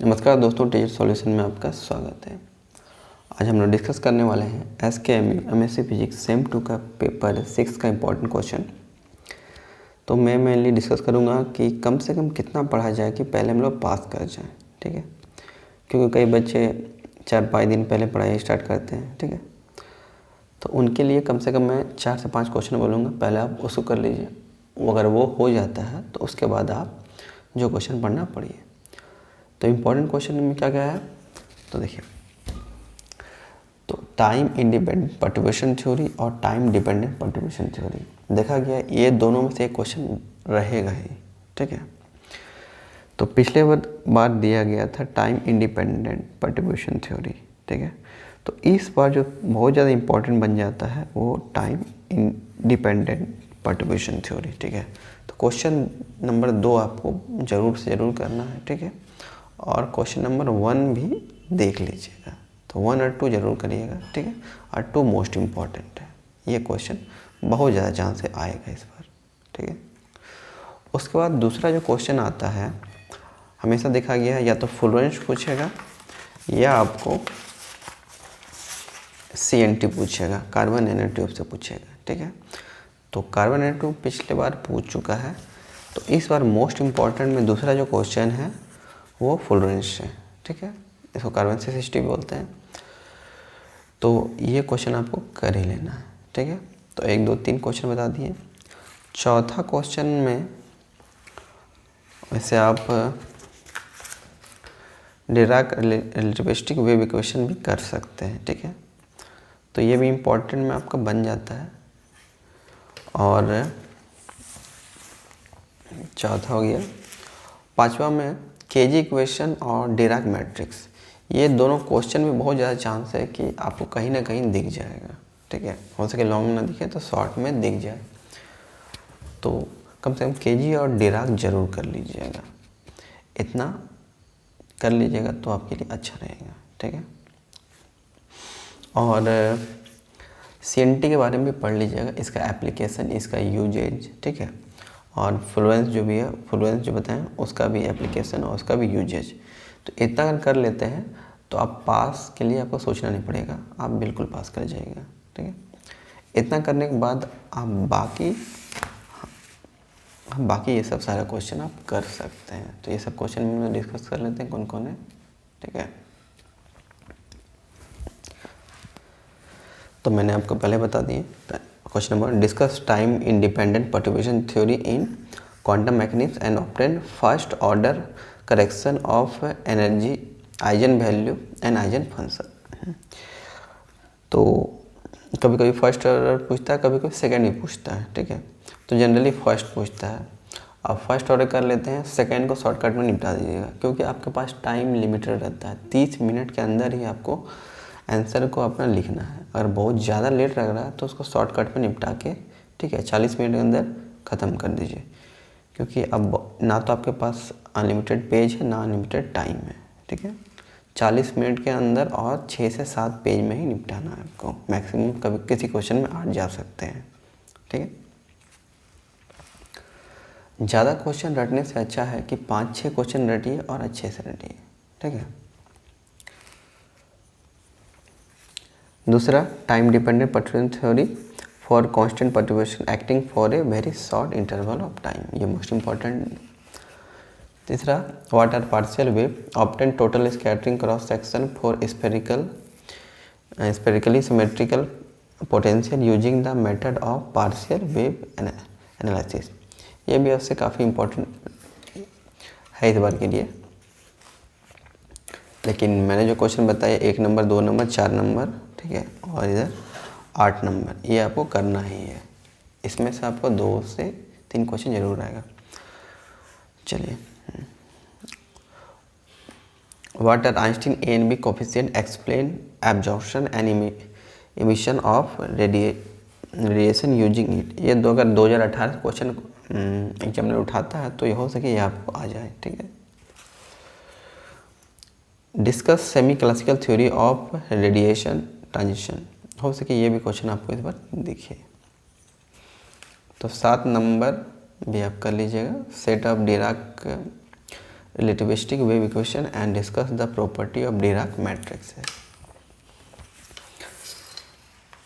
नमस्कार दोस्तों, teacher solution में आपका स्वागत है। आज हम लोग डिस्कस करने वाले हैं SKMU MSc फिजिक्स सेम 2 का पेपर 6 का इम्पोर्टेंट क्वेश्चन। तो मैं मेनली डिस्कस करूंगा कि कम से कम कितना पढ़ा जाए कि पहले हम लोग पास कर जाएं, ठीक है। क्योंकि कई बच्चे 4-5 दिन पहले पढ़ाई स्टार्ट करते हैं, ठीक है। तो उनके लिए कम से कम मैं 4 से 5 क्वेश्चन बोलूँगा, पहले आप उसको कर लीजिए। अगर वो हो जाता है तो उसके बाद आप जो क्वेश्चन पढ़ना पढ़िए। तो इम्पोर्टेंट क्वेश्चन में क्या क्या है, तो देखिए, तो टाइम इंडिपेंडेंट पर्टर्बेशन थ्योरी और टाइम डिपेंडेंट पर्टर्बेशन थ्योरी देखा गया, ये दोनों में से एक क्वेश्चन रहेगा ही, ठीक है। तो पिछले बार दिया गया था टाइम इंडिपेंडेंट पर्टर्बेशन थ्योरी, ठीक है। तो इस बार जो बहुत ज़्यादा इम्पोर्टेंट बन जाता है वो टाइम इंडिपेंडेंट पर्टर्बेशन थ्योरी, ठीक है। तो क्वेश्चन नंबर 2 आपको ज़रूर से ज़रूर करना है, ठीक है। और क्वेश्चन नंबर 1 भी देख लीजिएगा, तो 1 और 2 जरूर करिएगा, ठीक है। और 2 मोस्ट इम्पॉर्टेंट है, ये क्वेश्चन बहुत ज़्यादा चांस से आएगा इस बार, ठीक है। उसके बाद दूसरा जो क्वेश्चन आता है, हमेशा देखा गया है या तो फुल रेंज पूछेगा या आपको CNT पूछेगा, कार्बन नैनोट्यूब से पूछेगा, ठीक है। तो कार्बन नैनोट्यूब पिछले बार पूछ चुका है, तो इस बार मोस्ट इम्पॉर्टेंट में दूसरा जो क्वेश्चन है वो फुल रेंज से, ठीक है। इसको कार्बन 60 बोलते हैं। तो ये क्वेश्चन आपको कर ही लेना है, ठीक है। तो 1 2 3 क्वेश्चन बता दिए। चौथा क्वेश्चन में वैसे आप डिराक रिलेटिविस्टिक वेव इक्वेशन भी कर सकते हैं, ठीक है। तो ये भी इम्पोर्टेंट में आपका बन जाता है। और चौथा हो गया। पांचवा में केजी इक्वेशन और डिराक मैट्रिक्स, ये दोनों क्वेश्चन में बहुत ज़्यादा चांस है कि आपको कहीं ना कहीं दिख जाएगा, ठीक है। हो सके लॉन्ग ना दिखे तो शॉर्ट में दिख जाए। तो कम से कम केजी और डिराक जरूर कर लीजिएगा, इतना कर लीजिएगा तो आपके लिए अच्छा रहेगा, ठीक है। और CNT के बारे में भी पढ़ लीजिएगा, इसका एप्लीकेशन, इसका यूजेज, ठीक है। और फ्लुएंस जो भी है, फ्लुएंस जो बताएं उसका भी एप्लीकेशन और उसका भी यूजेज। तो इतना अगर कर लेते हैं तो आप पास के लिए आपको सोचना नहीं पड़ेगा, आप बिल्कुल पास कर जाइएगा, ठीक है। इतना करने के बाद आप बाकी ये सब सारा क्वेश्चन आप कर सकते हैं। तो ये सब क्वेश्चन में डिस्कस कर लेते हैं कौन कौन है, ठीक है। तो मैंने आपको पहले बता दिए। Question number, discuss time independent perturbation theory in quantum mechanics and obtain first order correction of energy eigen value and eigen function. तो कभी कभी फर्स्ट ऑर्डर पूछता है, कभी कभी सेकंड ही पूछता है, ठीक है। तो जनरली फर्स्ट पूछता है। आप फर्स्ट ऑर्डर कर लेते हैं, सेकंड को शॉर्टकट में निपटा दीजिएगा, क्योंकि आपके पास टाइम लिमिटेड रहता है। 30 मिनट के अंदर ही आपको आंसर को अपना लिखना है। अगर बहुत ज़्यादा लेट लग रहा है तो उसको शॉर्टकट में निपटा के, ठीक है, 40 मिनट के अंदर ख़त्म कर दीजिए। क्योंकि अब ना तो आपके पास अनलिमिटेड पेज है, ना अनलिमिटेड टाइम है, ठीक है। 40 मिनट के अंदर और 6 से 7 पेज में ही निपटाना है आपको। मैक्सिमम कभी किसी क्वेश्चन में 8 जा सकते हैं, ठीक है। ज़्यादा क्वेश्चन रटने से अच्छा है कि 5-6 क्वेश्चन रटिए और अच्छे से रटिए, ठीक है। दूसरा, time dependent perturbation theory for constant perturbation acting for a very short interval of time, ये मोस्ट इम्पॉर्टेंट। तीसरा, what are partial wave, obtain total scattering cross section for spherically symmetrical potential using the method of partial wave analysis, ये भी आपसे काफ़ी important है इस बार के लिए। लेकिन मैंने जो क्वेश्चन बताया 1 नंबर, 2 नंबर, 4 नंबर, ठीक है, और इधर 8 नंबर, ये आपको करना ही है। इसमें से आपको 2 से 3 क्वेश्चन जरूर आएगा। चलिए, what are Einstein A and B coefficient explain absorption and emission of radiation using it, ये अगर 2018 क्वेश्चन एग्जामिनर उठाता है तो ये हो सके ये आपको आ जाए, ठीक है। Discuss semi classical theory of radiation transition, हो सके ये भी क्वेश्चन आपको इस बार दिखे। तो 7 नंबर भी आप कर लीजिएगा, set of Dirac relativistic wave equation and discuss the property of Dirac matrix है।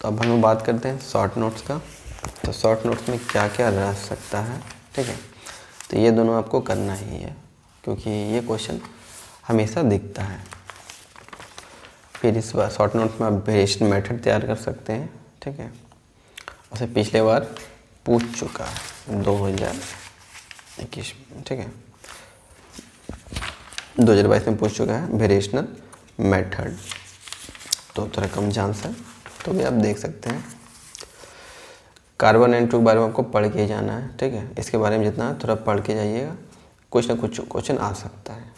तो अब हम लोग बात करते हैं शॉर्ट नोट्स का। तो शॉर्ट नोट्स में क्या क्या रह सकता है, ठीक है। तो ये दोनों आपको करना ही है क्योंकि ये क्वेश्चन हमेशा दिखता है। फिर इस बार शॉर्ट नोट्स में आप वेरिएशन मेथड तैयार कर सकते हैं, ठीक है। उसे पिछले बार पूछ चुका है 2021, ठीक है, 2022 में पूछ चुका है वेरिएशनल मेथड। तो थोड़ा कम चांस है, तो भी आप देख सकते हैं। कार्बन नैनोट्यूब के बारे में आपको पढ़ के ही जाना है, ठीक है। इसके बारे में जितना थोड़ा पढ़ के जाइएगा, कुछ ना कुछ क्वेश्चन आ सकता है।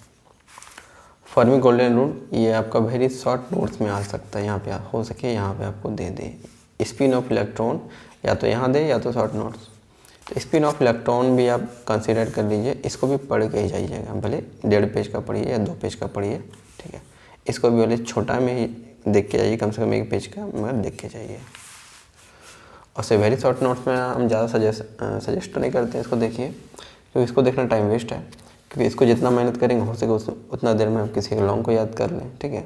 फर्मी गोल्डन रूल ये आपका वेरी शॉर्ट नोट्स में आ सकता है। यहाँ पे हो सके यहाँ पे आपको दे दे स्पिन ऑफ इलेक्ट्रॉन, या तो यहाँ दे या तो शॉर्ट नोट्स। तो स्पिन ऑफ इलेक्ट्रॉन भी आप कंसिडर कर लीजिए, इसको भी पढ़ के ही जाइएगा, भले 1.5 पेज का पढ़िए या 2 पेज का पढ़िए, ठीक है। इसको भी भले छोटा में ही देख के जाइए, कम से कम 1 पेज का मगर देख के जाइए। और से वेरी शॉर्ट नोट्स में हम ज़्यादा सजेस्ट तो नहीं करते हैं, इसको देखिए क्योंकि इसको देखना टाइम वेस्ट है। क्योंकि इसको जितना मेहनत करेंगे हो सके उतना देर में हम किसी के लॉन्ग को याद कर लें, ठीक है।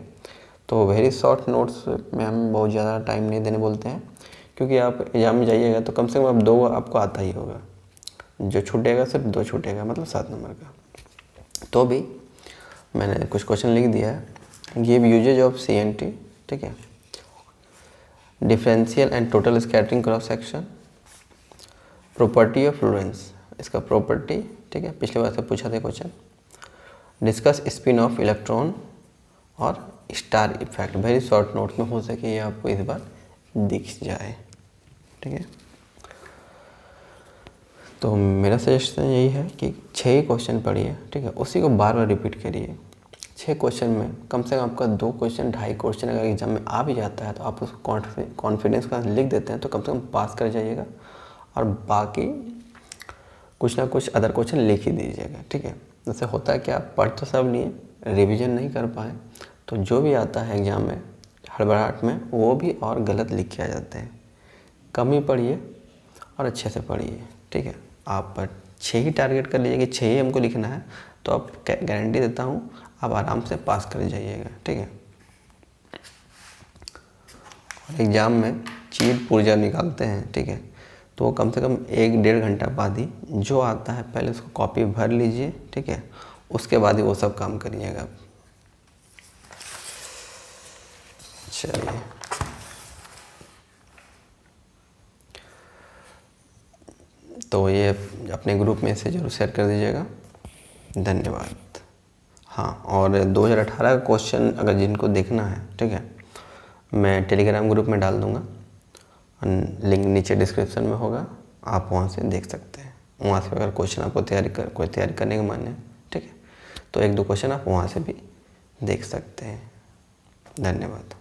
तो वेरी शॉर्ट नोट्स में हम बहुत ज़्यादा टाइम नहीं देने बोलते हैं, क्योंकि आप एग्जाम में जाइएगा तो कम से कम आप 2 आपको आता ही होगा, जो छूटेगा सिर्फ 2 छूटेगा, मतलब 7 नंबर का। तो भी मैंने कुछ क्वेश्चन लिख दिया है। गिव यूजेज ऑफ CNT, ठीक है, differential and total scattering cross section, property of fluorescence, इसका प्रॉपर्टी, ठीक है, पिछले बार से पूछा था question. Discuss spin of electron और Stark effect. Very short note में हो सके ये आपको इस बार दिख जाए, ठीक है। तो मेरा सजेशन यही है कि 6 क्वेश्चन पढ़िए, ठीक है, उसी को बार बार रिपीट करिए। 6 क्वेश्चन में कम से कम आपका 2 क्वेश्चन 2.5 क्वेश्चन अगर एग्जाम में आ भी जाता है तो आप उसको कॉन्फिडेंस का लिख देते हैं तो कम से कम पास कर जाइएगा, और बाकी कुछ ना कुछ अदर क्वेश्चन लिख ही दीजिएगा, ठीक है। जैसे होता है कि आप पढ़ तो सब लिए, रिवीजन नहीं कर पाए, तो जो भी आता है एग्ज़ाम में हड़बड़ाहट में वो भी और गलत लिख के आ जाते हैं। कम ही पढ़िए और अच्छे से पढ़िए, ठीक है। आप 6 ही टारगेट कर लीजिए कि 6 ही हमको लिखना है, तो आप गारंटी देता हूँ आप आराम से पास कर जाइएगा, ठीक है। और एग्ज़ाम में चीट पुर्जा निकालते हैं, ठीक है, तो वो कम से कम 1-1.5 घंटा बाद ही जो आता है पहले उसको कॉपी भर लीजिए, ठीक है, उसके बाद ही वो सब काम करिएगा। चलिए, तो ये अपने ग्रुप में से जरूर शेयर कर दीजिएगा। धन्यवाद। हाँ, और 2018 का क्वेश्चन अगर जिनको देखना है, ठीक है, मैं टेलीग्राम ग्रुप में डाल दूँगा, लिंक नीचे डिस्क्रिप्शन में होगा, आप वहाँ से देख सकते हैं। वहाँ से अगर क्वेश्चन आपको कोई तैयारी करने का मन है, ठीक है, तो 1-2 क्वेश्चन आप वहाँ से भी देख सकते हैं। धन्यवाद।